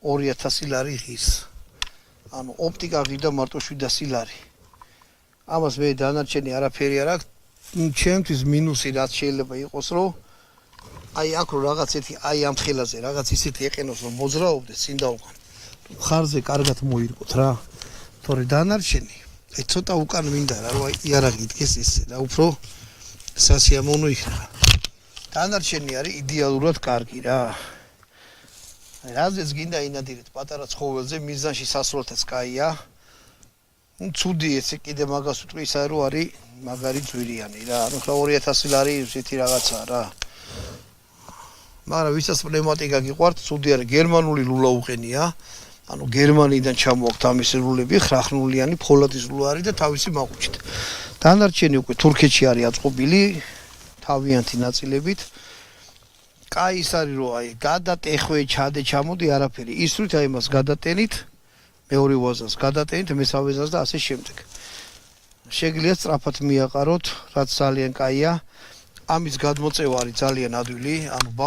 2000 ლარი ღირს. ანუ ოპტიკა ღირდა მარტო 700 ლარი. ამას მე დანარჩენი არაფერი არ აქვს. ჩემთვის მინუსი რაც შეიძლება იყოს, რომ აი აქ რო რაღაც ერთი აი ამ ხელაზე რაღაც ისეთი ეყენოს რომ მოძრაობდეს წინ და უკან. ხარზე კარგად მოირკოთ რა. თორე დანარჩენი აი ცოტა უკან მინდა რა რომ აი იარაღი იდგეს ისე და უფრო სასიამოვნო იქნება. დანარჩენი არის იდეალურად კარგი რა. აი რაზეც გინდა ინადირეთ პატარა ცხოველზე მიზანში სასროლთაც კაია. ცუდი ესე კიდე მაგას ვიტყვი ისე რომ არის მაგარი ძვირიანი რა. ანუ 2000 ლარი ისეთი რაღაცაა რა. მაგრამ ვისაც პნევმატიკა გიყვართ, ცუდი არის გერმანული ლულა უყენია. ანუ გერმანიიდან ჩამოაქვთ ამის ლულები, ხრახნულიანი, ფოლადის ლულა არის და თავისი მაყუჩით. დანარჩენი უკვე თურქეთში არის აწყობილი, თავიანთი ნაწილებით. კაი ის არის რომ აი გადატეხვე, ჩადე, ჩამოდი არაფერი. ისვრით აი მას გადატენით, მეორე ვაზას გადატენით, მესამე ვაზას და ასე შემდეგ. შეგიძლიათ სწრაფად მიაყაროთ, რაც ძალიან კაია. ამის გადმოწევა არის ძალიან ადვილი, ანუ